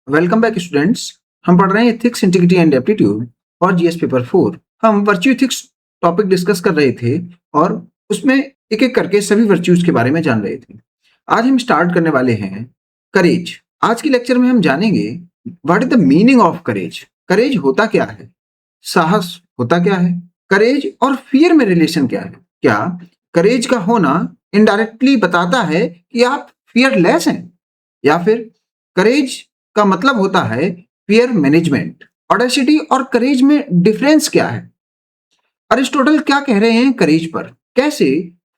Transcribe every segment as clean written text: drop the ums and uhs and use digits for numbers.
Welcome back students. हम पढ़ रहे हैं एथिक्स, इंटीग्रिटी एंड एप्टीट्यूड और जीएस पेपर 4। हम वर्च्यू एथिक्स टॉपिक डिस्कस कर रहे थे और उसमें एक एक करके सभी वर्च्यूज के बारे में जान रहे थे। आज हम स्टार्ट करने वाले हैं करेज। आज के लेक्चर में हम जानेंगे what is the meaning of courage. Courage होता क्या है, साहस होता क्या है, करेज और फियर में रिलेशन क्या है। क्या करेज का होना इनडायरेक्टली बताता है कि आप फियरलेस हैं, या फिर करेज का मतलब होता है फियर मैनेजमेंट। ऑडेसिटी और करेज में डिफरेंस क्या है? अरिस्टोटल क्या कह रहे हैं करेज पर? कैसे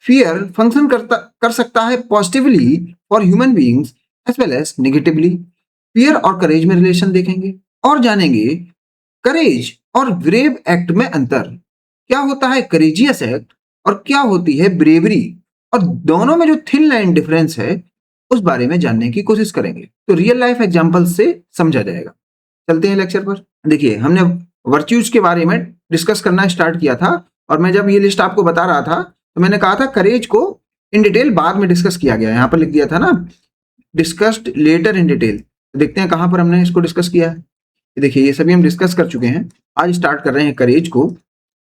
फियर फंक्शन कर सकता है positively for human beings as well as negatively. Fear और करेज में रिलेशन देखेंगे और जानेंगे करेज और ब्रेव एक्ट में अंतर। क्या होता है करेजियस एक्ट और क्या होती है ब्रेवरी, और दोनों में जो थिन लाइन डिफरेंस है उस बारे में जानने की कोशिश करेंगे। तो रियल लाइफ एग्जांपल से समझा जाएगा। चलते हैं लेक्चर पर। देखिए, हमने वर्च्यूज के बारे में डिस्कस करना स्टार्ट किया था और मैं जब ये लिस्ट आपको बता रहा था तो मैंने कहा था करेज को इन डिटेल बाद में डिस्कस किया गया। यहाँ पर लिख दिया था ना, डिस्कस्ड लेटर इन डिटेल। देखते हैं कहां पर हमने इसको डिस्कस किया है। देखिए, ये सभी हम डिस्कस कर चुके हैं। आज स्टार्ट कर रहे हैं करेज को,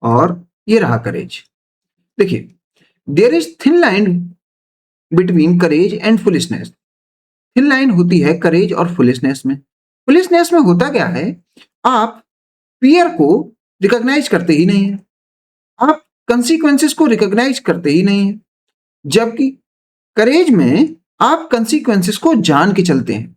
और ये रहा करेज। देखिए, there is thin line between courage and foolishness. Thin line होती है करेज और फुलिशनेस में। फुलिशनेस में होता क्या है, आप फियर को रिकॉग्नाइज करते ही नहीं है, आप कंसीक्वेंसेस को रिकॉग्नाइज करते ही नहीं है। जबकि करेज में आप कंसीक्वेंसेस को जान के चलते हैं।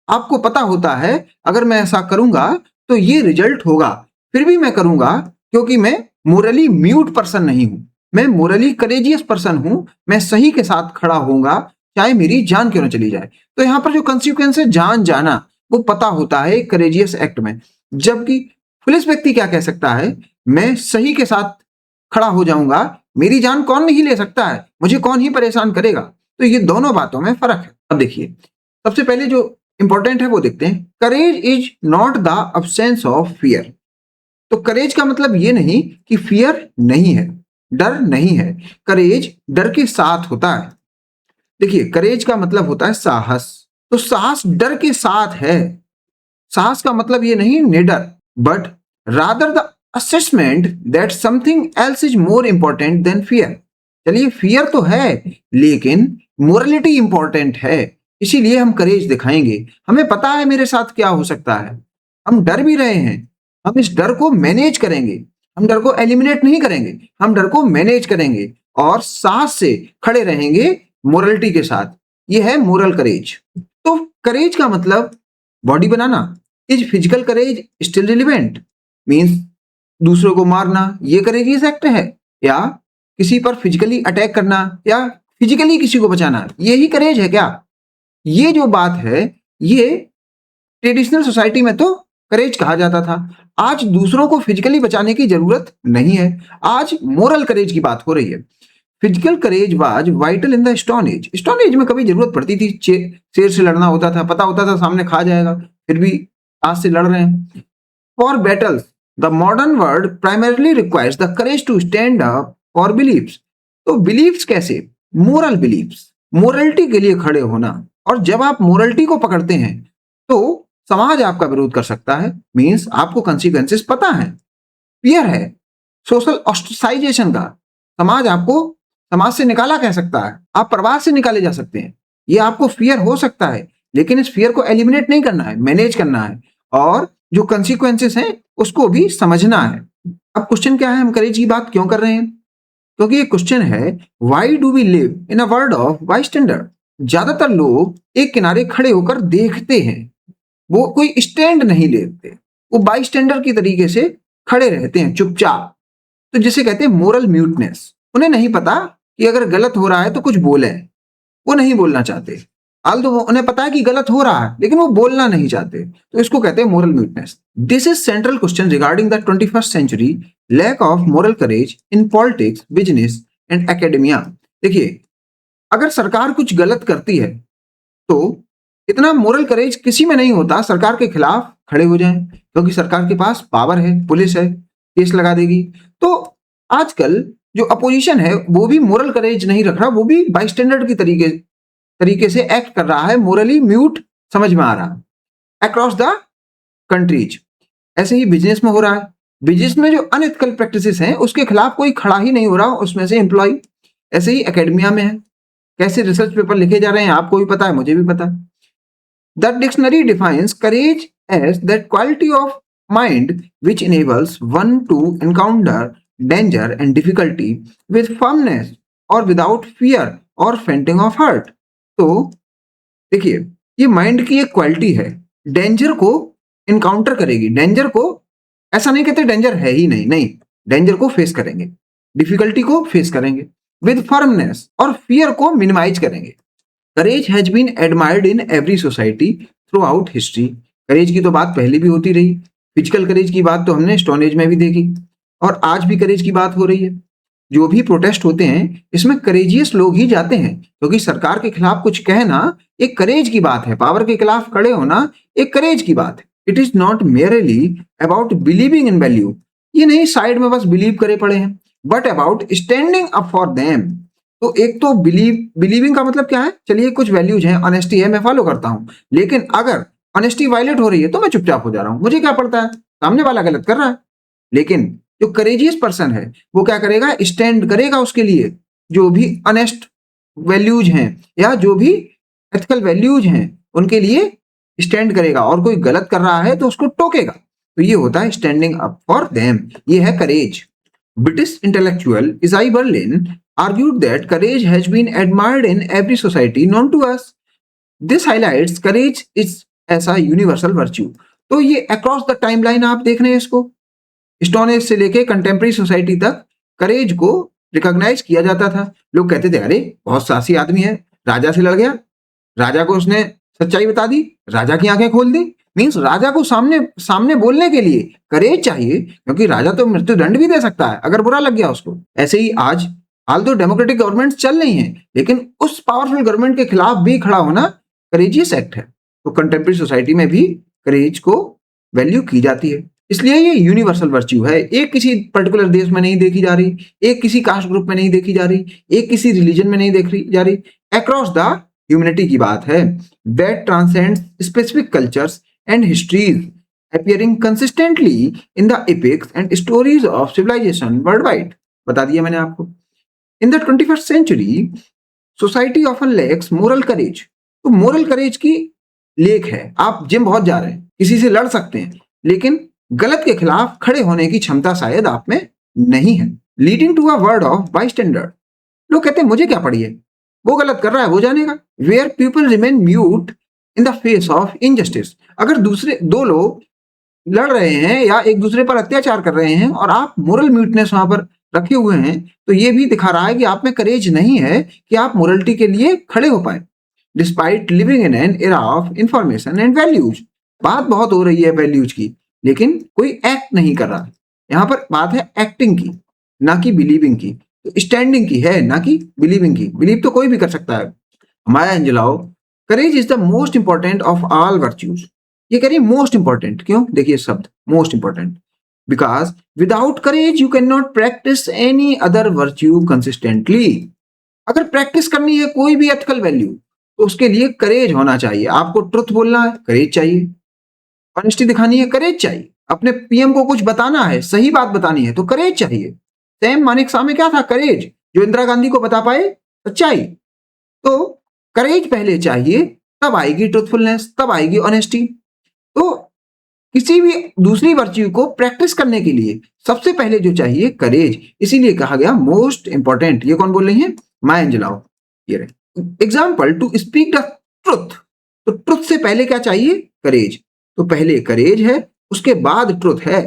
आपको पता होता है अगर मैं ऐसा करूंगा तो ये रिजल्ट होगा, फिर भी मैं करूंगा क्योंकि मैं मोरली म्यूट पर्सन नहीं हूं, मैं मोरली करेजियस पर्सन हूं। मैं सही के साथ खड़ा होऊंगा चाहे मेरी जान क्यों ना चली जाए। तो यहां पर जो कंसिक्वेंस है जान जाना, वो पता होता है करेजियस एक्ट में। जबकि पुलिस व्यक्ति क्या कह सकता है, मैं सही के साथ खड़ा हो जाऊंगा, मेरी जान कौन नहीं ले सकता है, मुझे कौन ही परेशान करेगा। तो ये दोनों बातों में फर्क है। अब देखिए, सबसे पहले जो इंपॉर्टेंट है वो देखते हैं। Courage is not the absence of fear. तो करेज का मतलब ये नहीं कि फियर नहीं है, डर नहीं है। करेज डर के साथ होता है। देखिए, करेज का मतलब होता है साहस। तो साहस डर के साथ है। साहस का मतलब ये नहीं निडर, but rather the assessment that something else is more important than fear. चलिए, फियर तो है लेकिन मोरलिटी इंपॉर्टेंट है, इसीलिए हम करेज दिखाएंगे। हमें पता है मेरे साथ क्या हो सकता है, हम डर भी रहे हैं, हम इस डर को मैनेज करेंगे। हम डर को एलिमिनेट नहीं करेंगे, हम डर को मैनेज करेंगे और साहस से खड़े रहेंगे मोरलिटी के साथ। यह है मोरल करेज। तो करेज का मतलब body banana. Is physical courage still relevant? Means दूसरों को मारना ये करेजियस एक्ट है, या किसी पर फिजिकली अटैक करना या फिजिकली किसी को बचाना यही करेज है क्या? ये जो बात है, ये ट्रेडिशनल सोसाइटी में तो करेज कहा जाता था। आज दूसरों को फिजिकली बचाने की जरूरत नहीं है, आज मोरल करेज की बात हो रही है। Physical courage was vital in the stone age. Stone age में कभी जरूरत पड़ती थी, शेर से लड़ना होता था, पता होता था सामने खा जाएगा, फिर भी आज से लड़ रहे हैं। For battles the modern world primarily requires the courage to stand up for believes. तो बिलीव्स कैसे? मोरल बिलीव्स, मोरलिटी के लिए खड़े होना। और जब आप मोरलिटी को पकड़ते हैं तो समाज आपका विरोध कर सकता है। मीन्स आपको कंसिक्वेंसेस पता है। फियर है सोशल ऑस्ट्रेसाइजेशन का। समाज आपको समाज से निकाला कह सकता है, आप परिवार से निकाले जा सकते हैं। ये आपको फियर हो सकता है, लेकिन इस फियर को एलिमिनेट नहीं करना है, मैनेज करना है, और जो कंसिक्वेंसेस हैं उसको भी समझना है। अब क्वेश्चन क्या है, हम करेज की बात क्यों कर रहे हैं? क्योंकि ये क्वेश्चन है, why do we live in a world of bystander. ज्यादातर लोग एक किनारे खड़े होकर देखते हैं, वो कोई स्टैंड नहीं लेते, वो बाईस्टैंडर की तरीके से खड़े रहते हैं चुपचाप। तो जिसे कहते हैं मोरल म्यूटनेस। उन्हें नहीं पता कि अगर गलत हो रहा है तो कुछ बोले, वो नहीं बोलना चाहते। तो उन्हें पता है कि गलत हो रहा है लेकिन वो बोलना नहीं चाहते, तो इसको कहते हैं moral muteness. This is central question regarding the 21st century lack of moral courage in politics, business and academia. देखिए, अगर सरकार कुछ गलत करती है तो इतना मोरल करेज किसी में नहीं होता सरकार के खिलाफ खड़े हो जाएं, क्योंकि सरकार के पास पावर है, पुलिस है, केस लगा देगी। तो आजकल जो अपोजिशन है वो भी मोरल करेज नहीं रख रहा, वो भी बाईस्टैंडर्ड की तरीके से एक्ट कर रहा है, मोरली म्यूट समझ में आ रहा। Across the countries. ऐसे ही बिजनेस में हो रहा है, बिजनेस में जो अनएथिकल प्रैक्टिसेस हैं उसके खिलाफ कोई खड़ा ही नहीं हो रहा उसमें से एम्प्लॉय। ऐसे ही एकेडमिया में है, कैसे रिसर्च पेपर लिखे जा रहे हैं आपको भी पता है, मुझे भी पता है। The dictionary defines courage as that quality of mind which enables one to encounter danger and difficulty with firmness और विदाउट फियर और फेंटिंग ऑफ हर्ट। तो देखिए, ये माइंड की एक क्वालिटी है, डेंजर को इनकाउंटर करेगी। डेंजर को ऐसा नहीं कहते डेंजर है ही नहीं, नहीं, डेंजर को फेस करेंगे, डिफिकल्टी को फेस करेंगे विद फर्मनेस और फियर को मिनिमाइज करेंगे। Courage has been admired in every society throughout history. Courage की तो बात पहले भी होती रही, फिजिकल करेज की बात तो हमने स्टोन एज में भी देखी, और आज भी करेज की बात हो रही है। जो भी प्रोटेस्ट होते हैं इसमें करेजियस लोग ही जाते हैं, क्योंकि सरकार के खिलाफ कुछ कहना एक करेज की बात है, पावर के खिलाफ खड़े होना एक करेज की बात है। It is not merely about believing in value, ये नहीं साइड में बस बिलीव करे पड़े हैं, but about standing up for them. तो एक तो बिलीविंग का मतलब क्या है, चलिए कुछ वैल्यूज हैं, ऑनेस्टी है, मैं फॉलो करता हूं, लेकिन अगर ऑनेस्टी वायलेट हो रही है तो मैं चुपचाप हो जा रहा हूं, मुझे क्या पड़ता है, सामने वाला गलत कर रहा है। लेकिन जो करेजियस पर्सन है वो क्या करेगा, स्टैंड करेगा उसके लिए, जो भी ऑनेस्ट वैल्यूज हैं या जो भी एथिकल वैल्यूज हैं उनके लिए स्टैंड करेगा, और कोई गलत कर रहा है तो उसको टोकेगा। तो ये होता है स्टैंडिंग अप फॉर देम, ये है courage. British intellectual Isaiah Berlin argued that courage has been admired in every society known to us. This highlights courage is as a universal virtue. तो ये अक्रॉस द टाइमलाइन आप देख रहे हैं इसको, stone age से लेके कंटेम्प्रेरी सोसाइटी तक करेज को रिकॉग्नाइज किया जाता था। लोग कहते थे अरे बहुत साहसी आदमी है, राजा से लड़ गया, राजा को उसने सच्चाई बता दी, राजा की आंखें खोल दी। मीन्स राजा को सामने सामने बोलने के लिए करेज चाहिए, क्योंकि राजा तो मृत्युदंड भी दे सकता है अगर बुरा लग गया उसको। ऐसे ही आज हाल तो डेमोक्रेटिक गवर्नमेंट चल रही हैं, लेकिन उस पावरफुल गवर्नमेंट के खिलाफ भी खड़ा होना करेजियस एक्ट है। तो कंटेम्प्रेरी सोसाइटी में भी करेज को वैल्यू की जाती है, इसलिए ये यूनिवर्सल वर्च्यू है। एक किसी पर्टिकुलर देश में नहीं देखी जा रही, एक किसी कास्ट ग्रुप में नहीं देखी जा रही, एक किसी रिलीजन में नहीं देखी जा रही, अक्रॉस द ह्यूमैनिटी की बात है। That transcends specific cultures and histories appearing consistently in the epics and stories of civilization worldwide। बता दिया मैंने आपको। In the 21st century, society often lacks moral courage। तो moral courage की लेक है, आप जिम बहुत जा रहे हैं, किसी से लड़ सकते हैं, लेकिन गलत के खिलाफ खड़े होने की क्षमता शायद आप में नहीं है। Leading to a word of bystander. लोग कहते हैं मुझे क्या पड़ी है, वो गलत कर रहा है, वो जानेगा। Where people remain mute in the face of injustice. अगर दूसरे दो लोग लड़ रहे हैं या एक दूसरे पर अत्याचार कर रहे हैं और आप मोरल म्यूटनेस वहां पर रखे हुए हैं, तो ये भी दिखा रहा है कि आप में करेज नहीं है कि आप मोरलिटी के लिए खड़े हो पाए। Despite living in an era of information and values. बात बहुत हो रही है वैल्यूज की, लेकिन कोई एक्ट नहीं कर रहा। यहाँ पर बात है एक्टिंग की, ना कि बिलीविंग की। तो स्टैंडिंग की है, ना कि बिलीविंग की। बिलीव तो कोई भी कर सकता है। Maya Angelou, courage is the most important of all virtues. ये कह रही है मोस्ट इंपॉर्टेंट, क्यों? देखिए शब्द most important, because without courage you can not practise any other virtue consistently. अगर प्रैक्टिस करनी है कोई भी एथिकल वैल्यू, तो उसके लिए करेज होना चाहिए। आपको ट्रुथ बोलना है, करेज चाहिए। ऑनेस्टी दिखानी है, करेज चाहिए। अपने पीएम को कुछ बताना है, सही बात बतानी है, तो करेज चाहिए। सैम मानेकशॉ में क्या था? करेज। जो इंदिरा गांधी को बता पाए सच्चाई। तो करेज पहले चाहिए, तब आएगी ट्रुथफुलनेस, तब आएगी ऑनेस्टी। तो किसी भी दूसरी वर्च्यू को प्रैक्टिस करने के लिए सबसे पहले जो चाहिए करेज, इसीलिए कहा गया मोस्ट इंपॉर्टेंट। ये कौन बोल रही है? Maya Angelou. ये रहे example, to speak the truth. तो ट्रुथ से पहले क्या चाहिए? करेज। तो पहले करेज है, उसके बाद ट्रुथ है।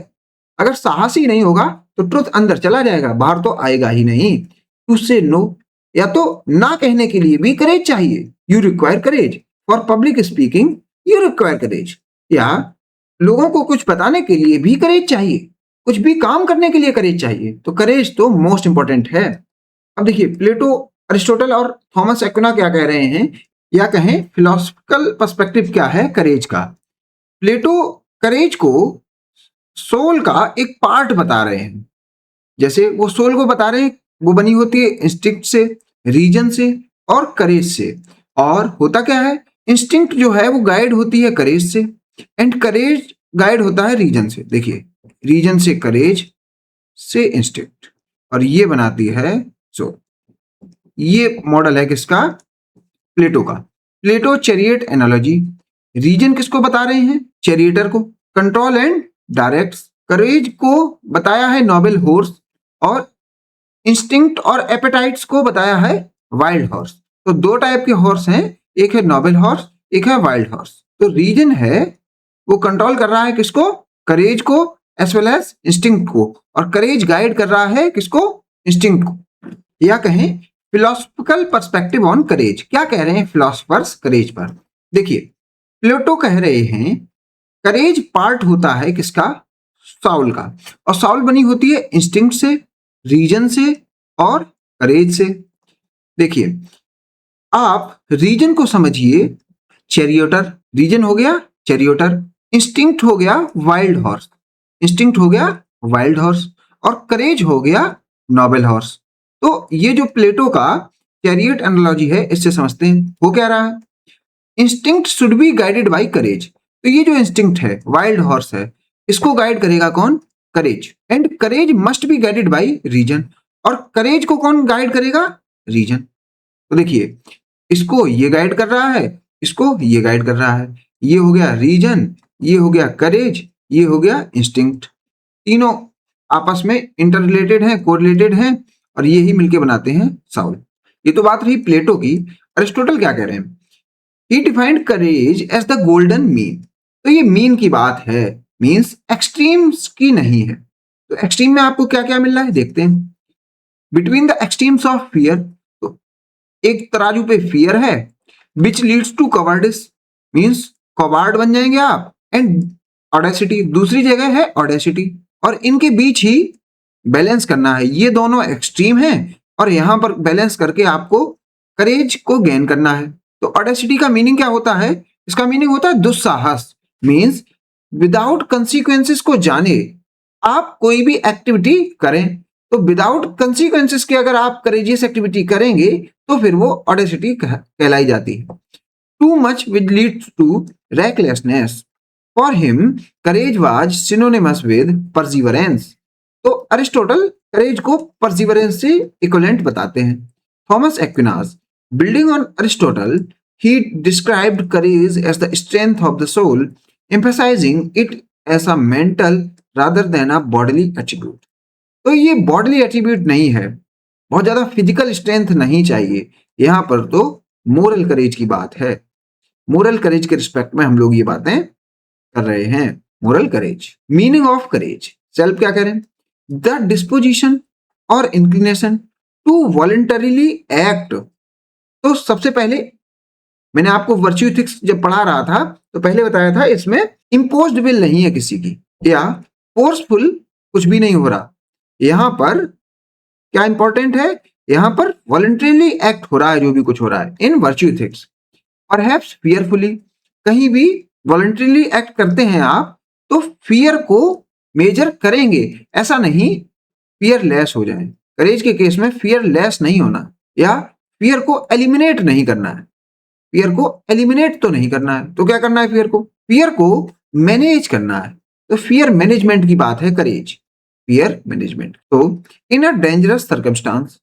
अगर साहस ही नहीं होगा तो ट्रुथ अंदर चला जाएगा, बाहर तो आएगा ही नहीं। टू से नो, या तो ना कहने के लिए भी करेज चाहिए। You require courage for public speaking, you require courage. या लोगों को कुछ बताने के लिए भी करेज चाहिए, कुछ भी काम करने के लिए करेज चाहिए। तो करेज तो मोस्ट इंपॉर्टेंट है। अब देखिए, प्लेटो, अरिस्टोटल और थॉमस एक्विना क्या कह रहे हैं, या कहें फिलोसफिकल पर्सपेक्टिव क्या है करेज का। प्लेटो करेज को सोल का एक पार्ट बता रहे हैं। जैसे वो सोल को बता रहे हैं, वो बनी होती है इंस्टिंक्ट से, रीजन से और करेज से। और होता क्या है, इंस्टिंक्ट जो है वो गाइड होती है करेज से, एंड करेज गाइड होता है रीजन से। देखिए, रीजन से करेज से इंस्टिंक्ट, और ये बनाती है सोल। ये मॉडल है किसका? प्लेटो का। प्लेटो चैरियट एनालॉजी। रीजन किसको बता रहे हैं? चैरियटर को। Control and direct. करेज को बताया है नोबल हॉर्स, और इंस्टिंक्ट और एपेटाइट्स को बताया है वाइल्ड हॉर्स। तो दो टाइप के हॉर्स हैं, एक है नोबल हॉर्स, एक है वाइल्ड हॉर्स। तो रीजन है वो कंट्रोल कर रहा है किसको? करेज को एज वेल एज इंस्टिंक्ट को, और करेज गाइड कर रहा है किसको? इंस्टिंक्ट को। या कहें फिलोसफिकल पर्सपेक्टिव ऑन करेज। क्या कह रहे हैं फिलोसफर्स करेज पर? देखिए, प्लेटो कह रहे हैं करेज पार्ट होता है किसका? साउल का। और साउल बनी होती है इंस्टिंक्ट से, रीजन से और करेज से। देखिए, आप रीजन को समझिए चैरियटर, रीजन हो गया चैरियटर, इंस्टिंक्ट हो गया वाइल्ड हॉर्स, इंस्टिंक्ट हो गया वाइल्ड हॉर्स, और करेज हो गया नोबल हॉर्स। तो ये जो प्लेटो का चैरियट एनालॉजी है, इससे समझते हैं वो क्या रहा है। Instinct should be guided by courage. तो ये जो इंस्टिंक्ट है, वाइल्ड हॉर्स है, इसको गाइड करेगा कौन? Courage. And courage must be guided by reason. और करेज को कौन गाइड करेगा? रीजन। तो देखिए, इसको ये गाइड कर रहा है, इसको ये गाइड कर रहा है। ये हो गया रीजन, ये हो गया करेज, ये हो गया इंस्टिंक्ट। तीनों आपस में इंटररिलेटेड हैं, कोरिलेटेड हैं, और ये ही मिलके बनाते हैं साउल। ये तो बात रही प्लेटो की। अरिस्टोटल क्या कह रहे हैं? He defined courage as the golden mean. तो ये मीन की बात है, मीन्स एक्सट्रीम्स की नहीं है। तो एक्सट्रीम में आपको क्या क्या मिल रहा है देखते हैं। Between the extremes of fear, तो एक तराजू पे फियर है, विच लीड्स टू कवर्डिस, मीन्स कवार्ड बन जाएंगे आप, एंड ऑडेसिटी, दूसरी जगह है ऑडेसिटी, और इनके बीच ही बैलेंस करना है। ये दोनों एक्सट्रीम हैं, और यहां पर बैलेंस करके आपको करेज को गेन करना है। तो ऑडेसिटी का मीनिंग क्या होता है? इसका मीनिंग होता है दुस्साहस, मीन्स विदाउट कंसिक्वेंसेस को जाने आप कोई भी एक्टिविटी करें। तो विदाउट कंसिक्वेंसेस के अगर आप करेजियस एक्टिविटी करेंगे तो फिर वो ऑडेसिटी कहलाई जाती है। Too much which leads to recklessness. For him courage was synonymous with perseverance. तो अरिस्टोटल करेज को परसिवरेंस से इक्विवेलेंट बताते हैं। Thomas Aquinas, building on Aristotle, he described courage as the strength of the soul, emphasizing it as a mental rather than a bodily attribute. तो ये bodily attribute नहीं है, बहुत ज्यादा फिजिकल स्ट्रेंथ नहीं चाहिए। यहां पर तो मोरल करेज की बात है। मोरल करेज के रिस्पेक्ट में हम लोग ये बातें कर रहे हैं। Moral courage, meaning of courage, self क्या करें? द डिस्पोजिशन और इंक्लिनेशन टू वॉलंटरीली एक्ट। तो सबसे पहले मैंने आपको वर्च्यू एथिक्स जब पढ़ा रहा था तो पहले बताया था इसमें इम्पोज्ड विल नहीं है किसी की, या फोर्सफुल कुछ भी नहीं हो रहा। यहां पर क्या इंपॉर्टेंट है? यहां पर वॉलंटरीली एक्ट हो रहा है जो भी कुछ हो रहा है इन वर्च्यू एथिक्स। परहैप्स फियरफुली, कहीं भी वॉलंटरीली एक्ट करते हैं आप तो फियर को मेजर करेंगे, ऐसा नहीं फियरलेस हो जाए। करेज के केस में फियरलेस नहीं होना, या फियर को एलिमिनेट नहीं करना है। फियर को एलिमिनेट तो नहीं करना है, तो क्या करना है? फियर को मैनेज करना है। तो फियर मैनेजमेंट की बात है करेज, फियर मैनेजमेंट। तो in a dangerous circumstance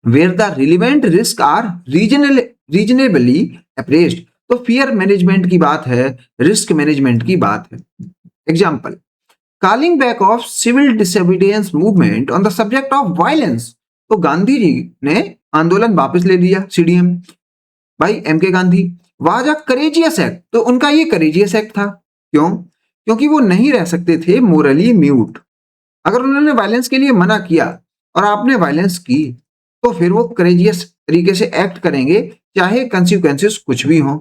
where the relevant risk are reasonably appraised. तो फियर मैनेजमेंट की बात है, रिस्क मैनेजमेंट की बात है। Example, calling back of civil disobedience movement on the subject of violence. तो गांधी जी ने आंदोलन वापस ले लिया, सीडीएम भाई एम के Gandhi. Was a courageous act, तो उनका ये करेजियस एक्ट था। क्यों? क्योंकि वो नहीं रह सकते थे मोरली म्यूट। अगर उन्होंने वायलेंस के लिए मना किया और आपने वायलेंस की तो फिर वो करेजियस तरीके से एक्ट करेंगे, चाहे कंसिक्वेंसेस कुछ भी हो।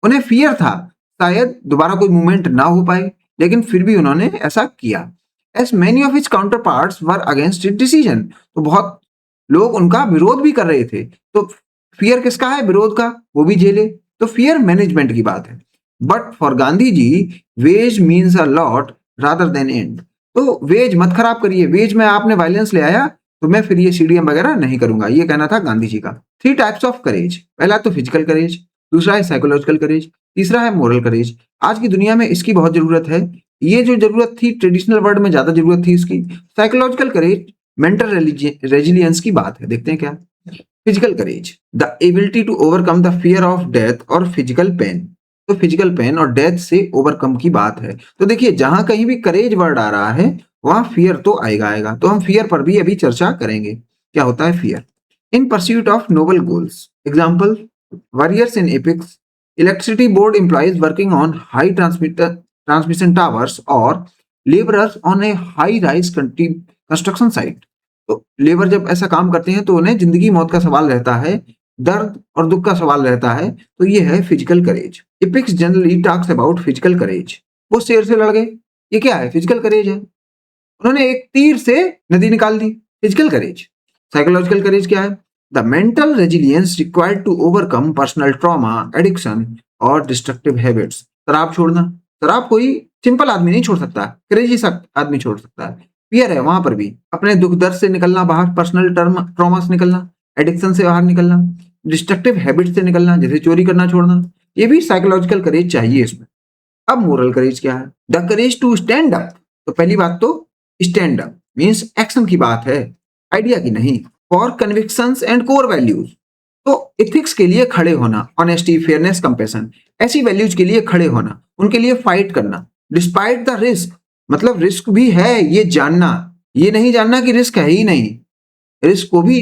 उन्हें फियर था शायद दोबारा कोई मूवमेंट ना हो पाए, लेकिन फिर भी उन्होंने ऐसा किया। As many of his counterparts were against it decision. तो बहुत लोग उनका विरोध भी कर रहे थे, तो फियर किसका है? विरोध का, वो भी झेले। तो फियर मैनेजमेंट की बात है। But for Gandhi ji ways means a lot rather than end. तो वेज मत खराब करिए, वेज में आपने वायलेंस ले आया तो मैं फिर ये सीडीएम वगैरह नहीं करूंगा, ये कहना था गांधी जी का। 3 टाइप्स ऑफ करेज। पहला तो फिजिकल करेज, दूसरा है साइकोलॉजिकल करेज, तीसरा है मोरल करेज। आज की दुनिया में इसकी बहुत जरूरत है। ये जो जरूरत थी ट्रेडिशनल वर्ल्ड में ज्यादा जरूरत थी इसकी। साइकोलॉजिकल करेज मेंटल रेजिलियंस की बात है। देखते हैं क्या। Physical courage, the ability to overcome the fear of death और फिजिकल पेन। तो फिजिकल पेन और डेथ से ओवरकम की बात है। तो देखिए जहां कहीं भी करेज वर्ड आ रहा है वहां फियर तो आएगा। तो हम फियर पर भी अभी चर्चा करेंगे। क्या होता है fear? In pursuit of noble goals. Example, warriors in epics, electricity board employees working on high transmission towers और labourers on a high rise construction site. तो लेबर जब ऐसा काम करते हैं तो उन्हें जिंदगी मौत का सवाल रहता है, दर्द और दुख का सवाल रहता है। तो ये है physical courage. Epics generally talks about physical courage. वो शेर से लड़ गए, ये क्या है? फिजिकल करेज है। उन्होंने एक तीर से नदी निकाल दी, फिजिकल करेज। साइकोलॉजिकल करेज क्या है? The mental resilience required to overcome personal trauma, addiction और डिस्ट्रक्टिव हैबिट्स। शराब छोड़ना, शराब कोई सिंपल आदमी नहीं छोड़ सकता, क्रेजी सा आदमी छोड़ सकता है। फियर है वहां पर भी, अपने दुख दर्द से निकलना बाहर, पर्सनल ट्रॉमा से निकलना, एडिक्शन से बाहर निकलना, डिस्ट्रक्टिव हैबिट से निकलना जैसे चोरी करना छोड़ना। ये भी साइकोलॉजिकल करेज चाहिए इसमें। अब मोरल करेज क्या है? The courage to stand up. तो पहली बात तो स्टैंड अप मीन्स एक्शन की बात है, आइडिया की नहीं। For convictions and core values. तो एथिक्स के लिए खड़े होना, ऑनेस्टी, फेयरनेस, कंपैशन, ऐसी वैल्यूज के लिए खड़े होना, उनके लिए फाइट करना। डिस्पाइट द रिस्क, मतलब रिस्क भी है ये जानना, ये नहीं जानना कि रिस्क है ही नहीं, रिस्क को भी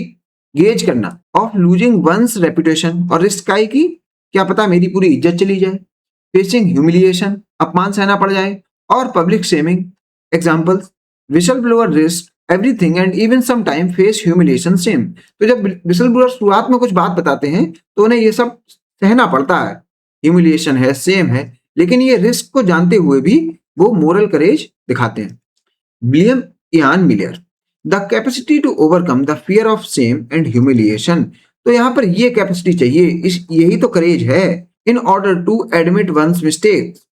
गेज करना। ऑफ लूजिंग वंस रेपुटेशन, और रिस्क का है कि क्या पता मेरी पूरी इज्जत चली जाए। फेसिंग ह्यूमिलिएशन, अपमान सहना पड़ जाए। और public shaming. Examples, whistle blower risk everything and even some time face humiliation same. तो जब विसल ब्लोअर शुरुआत में कुछ बात बताते हैं तो उन्हें ये सब सहना पड़ता है, ह्यूमिलिएशन है, सेम है, लेकिन ये रिस्क को जानते हुए भी वो मोरल करेज दिखाते हैं। William Ian Miller, the capacity to overcome the fear of shame and humiliation. तो यहाँ पर ये कैपेसिटी चाहिए, यही तो करेज है। In order to admit one's mistakes,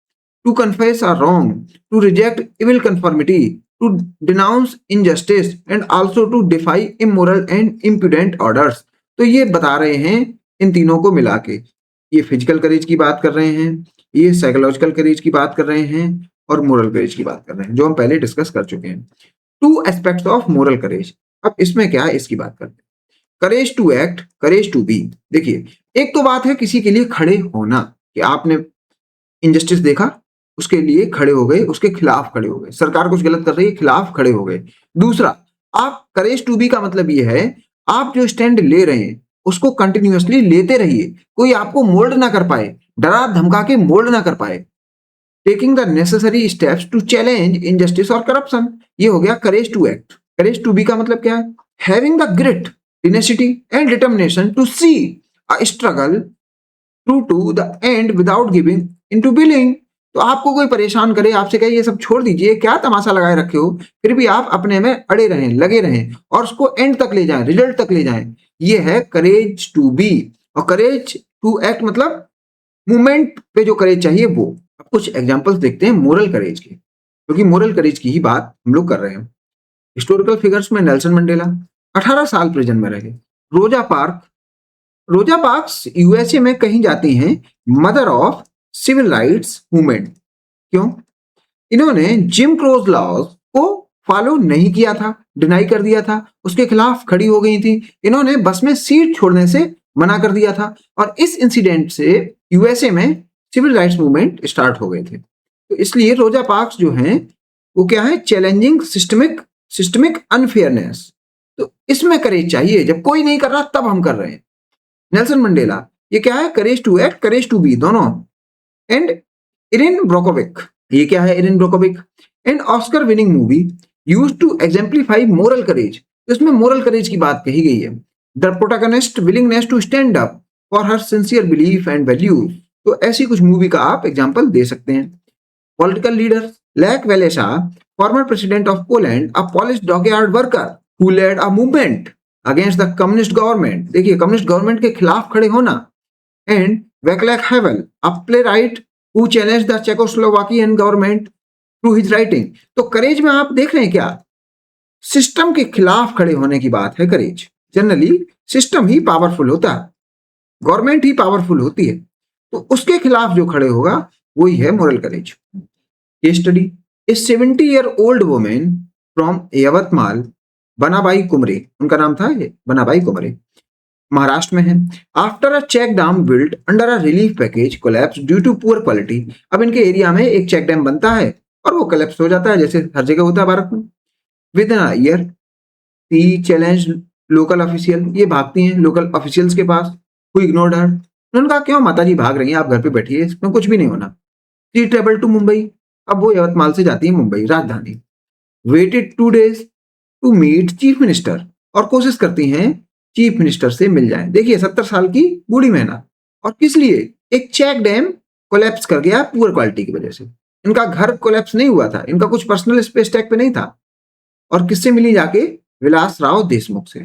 to confess a wrong, to reject evil conformity, to denounce injustice and also to defy immoral and impudent orders। तो ये बता रहे हैं इन तीनों को मिला के। ये फिजिकल करेज की बात कर रहे हैं, ये साइकोलॉजिकल करेज की बात कर रहे हैं और मोरल करेज की बात कर रहे हैं, जो हम पहले डिस्कस कर चुके हैं। Two aspects of moral courage. अब इसमें क्या है इसकी बात करते हैं। Courage to act, courage to be. देखिए एक तो बात है किसी के लिए खड़े होना, कि आपने इनजस्टिस देखा, उसके लिए खड़े हो गए, उसके खिलाफ खड़े हो गए, सरकार कुछ गलत कर रही है, खिलाफ खड़े हो गए। दूसरा, आप करेज टू बी का मतलब ये है आप जो स्टैंड ले रहे हैं उसको कंटिन्यूअसली लेते रहिए, कोई आपको मोल्ड ना कर पाए, डरा धमका के मोल्ड ना कर पाए। Taking the necessary steps to challenge injustice और करप्शन, ये हो गया courage to act. Courage to be का मतलब क्या है? Having the grit, tenacity and determination to see a struggle true to the end without giving into billing. तो आपको कोई परेशान करे, आपसे कहे ये सब छोड़ दीजिए, क्या तमाशा लगाए रखे हो, फिर भी आप अपने में अड़े रहें, लगे रहें और उसको एंड तक ले जाएं, रिजल्ट तक ले जाएं। ये है करेज टू बी। और करेज टू एक्ट मतलब मूवमेंट पे जो करेज चाहिए वो। अब कुछ एग्जांपल्स देखते हैं मोरल करेज के, क्योंकि मोरल करेज की ही बात हम लोग कर रहे हैं। हिस्टोरिकल फिगर्स में नेल्सन मंडेला 18 साल प्रिजन में रहे। रोजा पार्क्स यूएसए में कहीं जाती हैं mother of civil rights movement. क्यों? इन्होंने जिम क्रोज लॉज को फॉलो नहीं किया था, डिनाई कर दिया था, उसके खिलाफ खड़ी हो गई थी। इन्होंने बस में सीट छोड़ने से मना कर दिया था और इस इंसिडेंट से यूएसए में सिविल राइट्स मूवमेंट स्टार्ट हो गए थे। तो इसलिए रोजा पार्क्स जो हैं वो क्या है? Challenging systemic unfairness. तो इसमें करेज चाहिए, जब कोई नहीं कर रहा तब हम कर रहे हैं। नेल्सन मंडेला, ये क्या है? Courage to act, courage to be दोनों। एंड इरिन ब्रोकोविक, ये क्या है? Erin Brockovich and Oscar winning movie used to exemplify moral courage. इसमें मोरल करेज की बात कही गई है। The protagonist willingness to stand up for her sincere belief and values. तो ऐसी कुछ मूवी का आप एग्जाम्पल दे सकते हैं। Political leader Lech Walesa, former president of Poland, a Polish dockyard worker who led a movement against the communist government. देखिए communist government के खिलाफ खड़े होना। And Vaclav Havel, a playwright who challenged the Czechoslovakian government through his writing. तो courage में आप देख रहे हैं क्या? सिस्टम के खिलाफ खड़े होने की बात है करेज। जनरली सिस्टम ही पावरफुल होता है, गवर्नमेंट ही पावरफुल होती है। तो उसके खिलाफ जो खड़े होगा वही है moral courage. Case study, a 70-year-old women from Yavatmal, Banabai Kumre, उनका नाम था ये बनाबाई कुमरे, महाराष्ट्र में है। After a check dam built under a relief package collapse due to poor quality. अब इनके एरिया में एक चेक डैम बनता है और वो कोलैप्स हो जाता है, जैसे हर जगह होता है भारत में। Within a year she challenge local official, ये भागती हैं लोकल ऑफिशियल्स के पास, हु इग्नोर्ड हर। उन्होंने कहा क्यों माता जी भाग रही हैं, आप घर पे बैठिए, इसमें कुछ भी नहीं होना। सी ट्रेवल टू मुंबई, अब वो यवतमाल से जाती है मुंबई राजधानी। Waited 2 days to meet chief minister, और कोशिश करती हैं चीफ मिनिस्टर से मिल जाएं। देखिए 70 साल की बूढ़ी मेहनत, और किस लिए? एक चेक डैम कोलैप्स कर गया पुअर क्वालिटी की वजह से। इनका घर कोलैप्स नहीं हुआ था, इनका कुछ पर्सनल स्पेस टैग पे नहीं था। और किससे मिली जाके? विलास राव देशमुख से।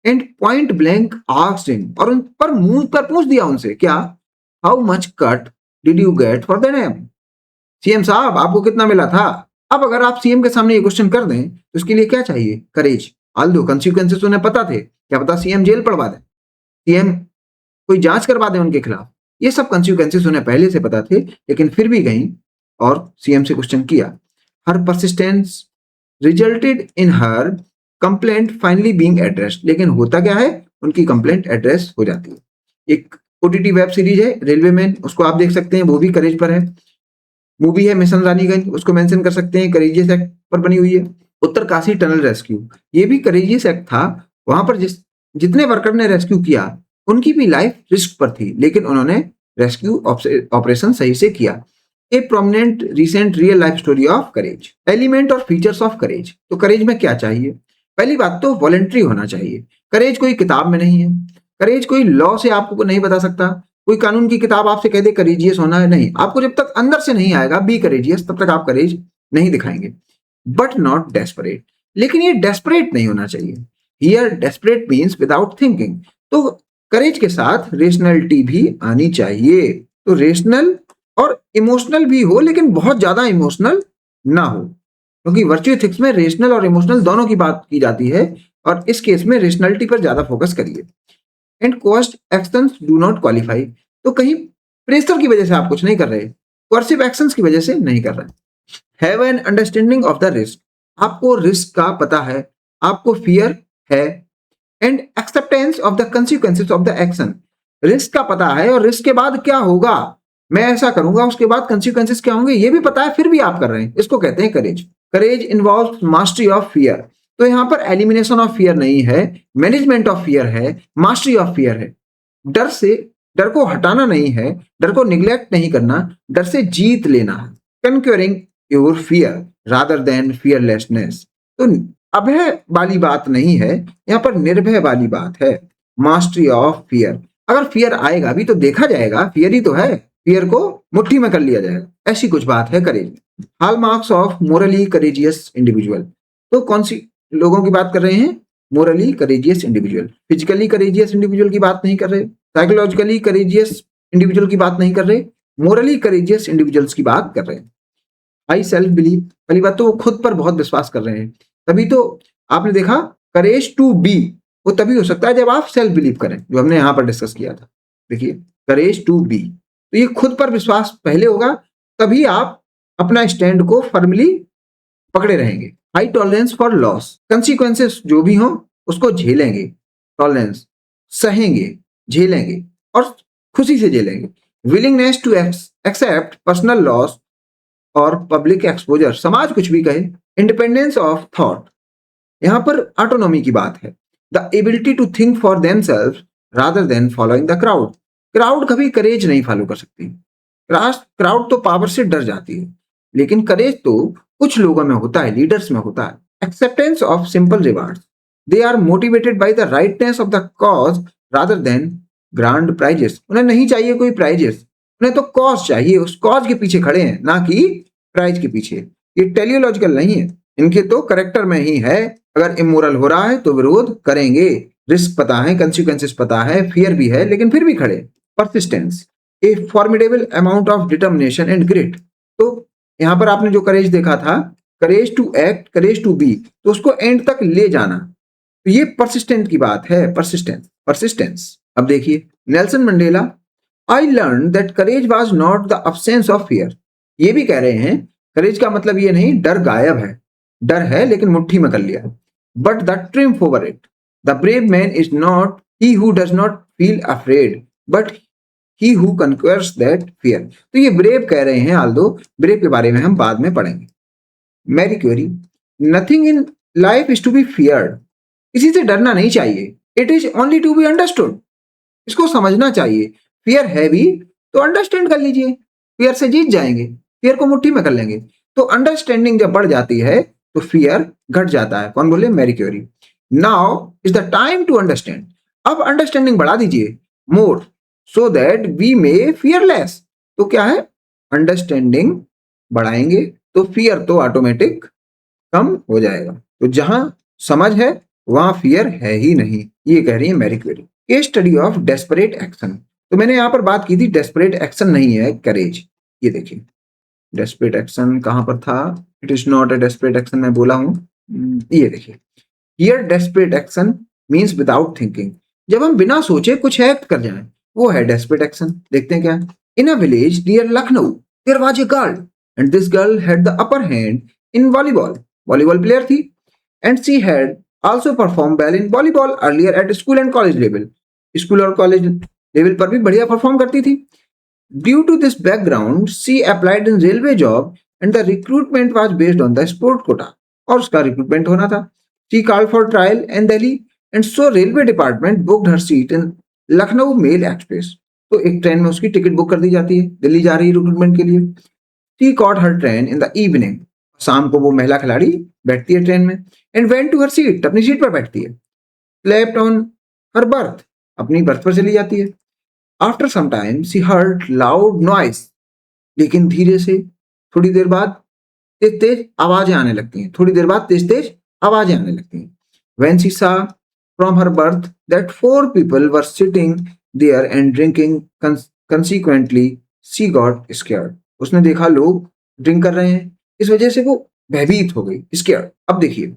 And point blank asked him, और उन पर मुंह पर पूछ दिया उनसे, क्या? How much cut did you get for the dam? CM साहब आपको कितना मिला था? अब अगर आप सीएम के सामने ये क्वेश्चन कर दें तो उसके लिए क्या चाहिए? करेज। आल्दो कंसिक्वेंसेस उन्हें पता थे, क्या पता सीएम जेल पड़वा दे, सीएम कोई जांच करवा दे उनके खिलाफ, ये सब कंसिक्वेंसेस उन्हें पहले से पता थे, लेकिन फिर भी गई और सीएम से क्वेश्चन किया। Her persistence resulted in her complaint finally being addressed. लेकिन होता क्या है, उनकी कंप्लेंट एड्रेस हो जाती है। एक ओटीटी वेब सीरीज है रेलवे मैन, उसको आप देख सकते हैं, वो भी करेज पर है। मूवी है मिशन रानीगंज, उसको मेंशन कर सकते हैं, करेजियस एक्ट पर बनी हुई है। उत्तरकाशी टनल रेस्क्यू, ये भी करेजियस एक्ट था। वहां पर जितने वर्कर ने रेस्क्यू किया उनकी भी लाइफ रिस्क पर थी, लेकिन उन्होंने रेस्क्यू ऑपरेशन सही से किया। ए prominent recent real life story of courage. Element और फीचर्स ऑफ करेज। तो करेज में क्या चाहिए? पहली बात तो वॉलंटरी होना चाहिए। करेज कोई किताब में नहीं है, करेज कोई लॉ से आपको नहीं बता सकता, कोई कानून की किताब आपसे कह दे करेजियस होना है, नहीं। आपको जब तक अंदर से नहीं आएगा बी करेजियस, तब तक आप करेज नहीं दिखाएंगे। बट नॉट डेस्परेट, लेकिन ये डेस्परेट नहीं होना चाहिए। Here desperate means without thinking. तो करेज के साथ रेशनलिटी भी आनी चाहिए। तो रेशनल और इमोशनल भी हो, लेकिन बहुत ज्यादा इमोशनल ना हो, क्योंकि वर्च्यू एथिक्स में रेशनल और इमोशनल दोनों की बात की जाती है, और इस केस में रेशनलिटी पर ज्यादा फोकस करिए। And कोर्स्ड actions do not qualify. तो कहीं प्रेशर की वजह से आप कुछ नहीं कर रहे, कोर्सिव एक्शंस की वजह से नहीं कर रहे। Have an understanding of the risk, आपको रिस्क का पता है, आपको फियर है। And acceptance of the consequences of the action, risk का पता है और रिस्क के बाद क्या होगा, मैं ऐसा करूंगा उसके बाद कंसिक्वेंसेस क्या होंगे ये भी पता है, फिर भी आप कर रहे हैं, इसको कहते हैं करेज। करेज इन्वॉल्व मास्टरी ऑफ फियर। तो यहां पर एलिमिनेशन ऑफ फियर नहीं है, मैनेजमेंट ऑफ फियर है, मास्टरी ऑफ फियर है। डर से, डर को हटाना नहीं है, डर को निग्लेक्ट नहीं करना, डर से जीत लेना है। Conquering your fear rather than fearlessness. तो अभय वाली बात नहीं है, यहाँ पर निर्भय वाली बात है। मास्टरी ऑफ फियर, अगर फियर आएगा भी तो देखा जाएगा, फियर ही तो है, फियर को मुट्ठी में कर लिया जाएगा, ऐसी कुछ बात है courage. Hallmarks of morally courageous individual. तो कौन सी लोगों की बात कर रहे हैं? Morally courageous individual. Physically courageous individual की बात नहीं कर रहे, साइकोलॉजिकली करेजियस इंडिविजुअल की बात नहीं कर रहे, मोरली करेजियस इंडिविजुअल्स की बात कर रहे हैं। हाई सेल्फ बिलीव, पहली बात तो वो खुद पर बहुत विश्वास कर रहे हैं, तभी तो आपने देखा करेज टू बी वो तभी हो सकता है जब आप सेल्फ बिलीव करें, जो हमने यहां पर डिस्कस किया था। देखिए करेज टू बी, तो ये खुद पर विश्वास पहले होगा, तभी आप अपना स्टैंड को फर्मली पकड़े रहेंगे। High tolerance for loss, consequences जो भी हो उसको झेलेंगे, टॉलरेंस सहेंगे, झेलेंगे और खुशी से झेलेंगे। Willingness to accept personal loss और पब्लिक एक्सपोजर, समाज कुछ भी कहे। इंडिपेंडेंस ऑफ थॉट, यहां पर ऑटोनॉमी की बात है। The ability to think for themselves rather than following the crowd. Crowd कभी करेज नहीं फॉलो कर सकती, क्राउड तो पावर से डर जाती है, लेकिन करेज तो कुछ लोगों में होता है, लीडर्स में होता है। Acceptance of simple rewards, they are motivated by the rightness of the cause rather than grand prizes. उन्हें नहीं चाहिए कोई प्राइजेस, उन्हें तो कॉज चाहिए, उस कॉज के पीछे खड़े हैं, ना कि प्राइज के पीछे। ये टेलियोलॉजिकल नहीं है, इनके तो करेक्टर में ही है। अगर इमोरल हो रहा है तो विरोध करेंगे, रिस्क पता है, कंसिक्वेंसेस पता है, फियर भी है, लेकिन फिर भी खड़े। Persistence, a formidable amount of determination and grit. तो यहां पर आपने जो करेज देखा था, courage to act, courage to be, तो उसको एंड तक ले जाना, तो ये परसिस्टेंट की बात है। Persistence, persistence. अब देखिए Nelson Mandela I learn that courage was not the absence of fear. ये भी कह रहे हैं करेज का मतलब ये नहीं डर गायब है, डर है लेकिन मुट्ठी में कर लिया, but the triumph over it. The brave man is not he who does not feel afraid but he who conquers that fear. तो ये ब्रेव कह रहे हैं, आल्दो ब्रेव के बारे में हम बाद में पढ़ेंगे। Marie Curie, nothing in life is to be feared. किसी से डरना नहीं चाहिए, it is only to be understood. इसको समझना चाहिए। फियर है भी तो अंडरस्टैंड कर लीजिए, फियर से जीत जाएंगे, फियर को मुट्ठी में कर लेंगे। तो अंडरस्टैंडिंग जब बढ़ जाती है तो फियर घट जाता है। कौन बोले? Marie Curie. Now is the time to understand. अब अंडरस्टैंडिंग बढ़ा दीजिए, more so that we may fearless. तो क्या है? अंडरस्टैंडिंग बढ़ाएंगे तो फियर तो ऑटोमेटिक कम हो जाएगा। तो जहां समझ है वहां फियर है ही नहीं, ये कह रही है Marie Curie. Case study of desperate action. तो मैंने यहां पर बात की थी डेस्परेट एक्शन नहीं है करेज। ये देखिए डेस्परेट एक्शन कहां पर था? It is not a desperate action, मैं बोला हूं। ये देखिए here desperate action means without thinking. जब हम बिना सोचे कुछ एक्ट कर जाएं वो है डेस्परेट एक्शन। देखते हैं क्या है। In a village near Lucknow there was a girl and this girl had the upper hand in volleyball. Volleyball player थी and she had also perform well in volleyball earlier at school and college level. School और college level पर भी बढ़िया perform करती थी। Due to this background she applied in railway job and the recruitment was based on the sport quota. और उसका recruitment होना था। She called for trial in Delhi and so railway department booked her seat in Lucknow mail express. तो एक train में उसकी ticket book कर दी जाती है, दिल्ली जा रही है रिक्रूटमेंट के लिए। She caught her train in the evening. शाम को वो महिला खिलाड़ी बैठती है ट्रेन में and went to her seat, अपनी सीट पर बैठती है। स्लेप्ट ऑन हर बर्थ, अपनी बर्थ पर चली जाती है। After some time she heard loud noise. लेकिन धीरे से थोड़ी देर बाद तेज तेज आवाजें आने लगती हैं। थोड़ी देर बाद तेज तेज आवाजें आने लगती हैं। When she saw from her berth that four people were sitting there and drinking consequently she got scared. उसने देखा लोग ड्रिंक कर रहे हैं, इस वजह से वो भयभीत हो गई, स्कैर्ड। अब देखिए